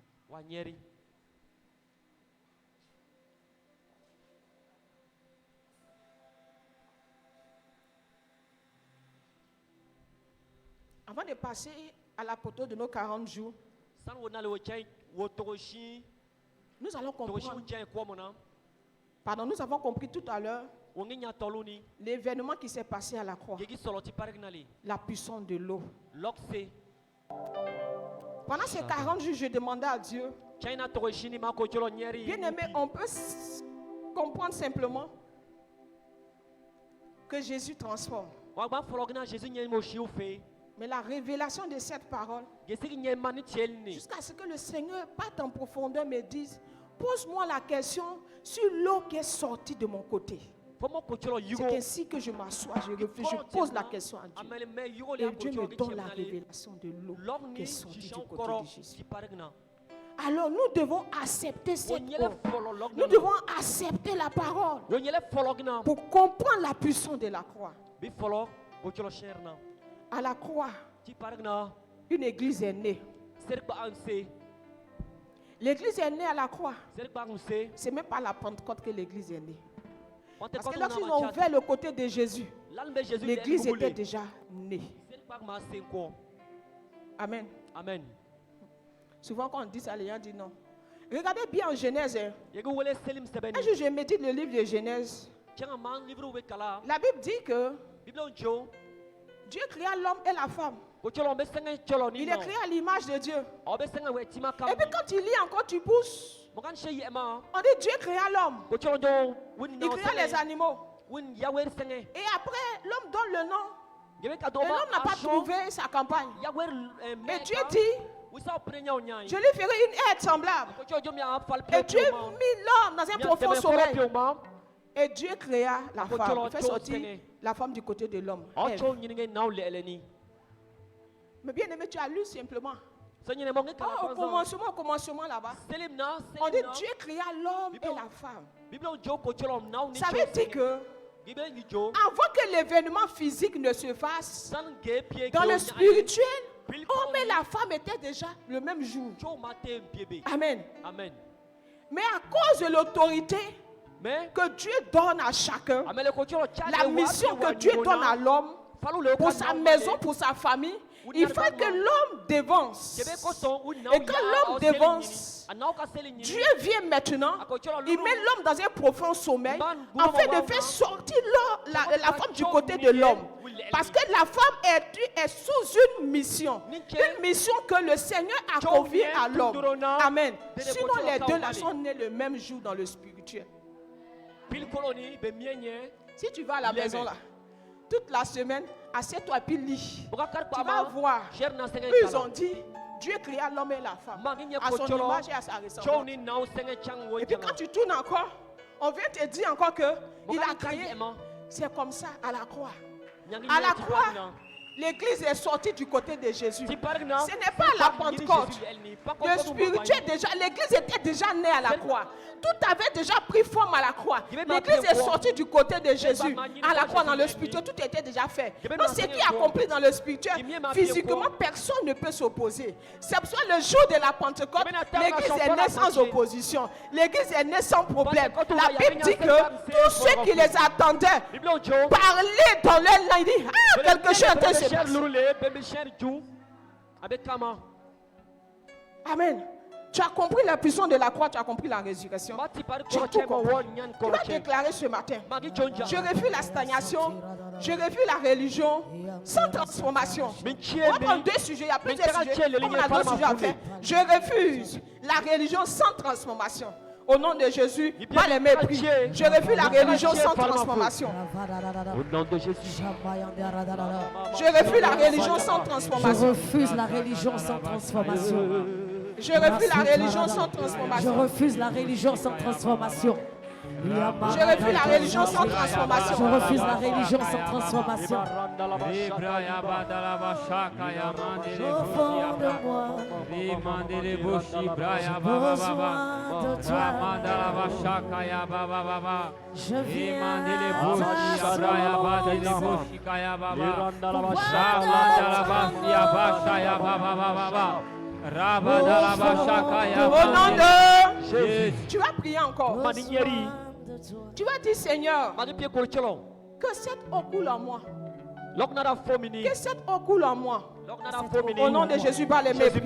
Speaker 2: Avant de passer à la photo de nos 40 jours, nous allons comprendre. Pardon, nous avons compris tout à l'heure l'événement qui s'est passé à la croix. La puissance de l'eau. Pendant ces 40 jours, je demandais à Dieu, bien aimé, on peut comprendre simplement que Jésus transforme. Mais la révélation de cette parole, jusqu'à ce que le Seigneur parte en profondeur me dise, pose-moi la question sur l'eau qui est sortie de mon côté. C'est ainsi que je m'assois, je pose la question à Dieu. Et Dieu me donne la révélation de l'eau qui est sortie du côté de Jésus. Alors nous devons accepter cette eau. Nous devons accepter la parole pour comprendre la puissance de la croix. À la croix, une église est née. L'église est née à la croix. C'est même pas la Pentecôte que l'église est née. Parce que lorsqu'ils ont ouvert le côté de Jésus, l'église était déjà née. Amen.
Speaker 1: Amen.
Speaker 2: Souvent quand on dit ça, les gens disent non. Regardez bien en Genèse. Un jour,
Speaker 1: je
Speaker 2: je médite le livre de Genèse. La Bible dit que Dieu créa l'homme et la femme. Il est créé à l'image de Dieu. Et puis quand tu lis encore, tu pousses. On dit Dieu créa l'homme. Il créa les animaux. Et après, l'homme donne le nom. Et l'homme n'a pas trouvé sa campagne. Et Dieu dit, je lui ferai une aide semblable. Et Dieu mit l'homme dans un profond sommeil. Et Dieu créa la femme. Il fait sortir la femme du côté de l'homme. Mais bien aimé, tu as lu simplement. Au commencement là-bas, on dit Dieu créa l'homme et la femme. Ça veut dire que avant que l'événement physique ne se fasse, dans le spirituel, l'homme et la femme étaient déjà le même jour. Amen. Mais à cause de l'autorité que Dieu donne à chacun, la mission que Dieu donne à l'homme, pour sa maison, pour sa famille, il faut que l'homme dévance. Et quand l'homme dévance, Dieu vient maintenant, il met l'homme dans un profond sommeil afin de faire sortir la femme du côté de l'homme. Parce que la femme est sous une mission que le Seigneur a confiée à l'homme. Amen. Sinon les deux là sont nés le même jour dans le spirituel. Si tu vas à la maison là, toute la semaine, assieds-toi puis lis. Tu vas voir. Ils ont dit, Dieu créa l'homme et la femme à son image et à sa ressemblance. Et puis quand tu tournes encore, on vient te dire encore que il a créé. C'est comme ça à la croix. À la croix, L'église est sortie du côté de Jésus. Ce n'est pas
Speaker 1: pas
Speaker 2: à la Pentecôte. Le spirituel déjà, l'église était déjà née à la croix. Tout avait déjà pris forme à la croix. L'église est sortie du côté de Jésus. À la croix, dans le spirituel, tout était déjà fait. Donc ce qui est accompli dans le spirituel, physiquement, personne ne peut s'opposer. C'est pour ça le jour de la Pentecôte, l'église est née sans opposition. L'église est née sans problème. La Bible dit que tous ceux qui les attendaient parlaient dans leur langue. Il dit, ah, quelque chose était se passer. Amen. Tu as compris la puissance de la croix, tu as compris la résurrection. Tu as tout compris. Tu vas déclarer ce matin. Je refuse la stagnation. Je refuse la religion sans transformation. On va prendre deux sujets. Il y a plusieurs sujets. Comme on a deux sujets à faire. Je refuse la religion sans transformation. Au nom de Jésus, pas les mépris. Je refuse la religion sans transformation.
Speaker 1: Au nom de Jésus.
Speaker 2: Je refuse la religion sans transformation.
Speaker 4: Je refuse la religion sans transformation.
Speaker 2: Je refuse la religion sans transformation.
Speaker 4: Je refuse la religion sans transformation.
Speaker 2: Je refuse la religion sans transformation.
Speaker 4: Je refuse la religion sans transformation. Au fond de moi, j'ai besoin de toi. Je viens
Speaker 2: au nom de Jésus. Tu vas prier encore. Tu vas dire, Seigneur, que cette eau coule en moi. Que cette eau coule en moi. Au nom de Jésus, par les mépris.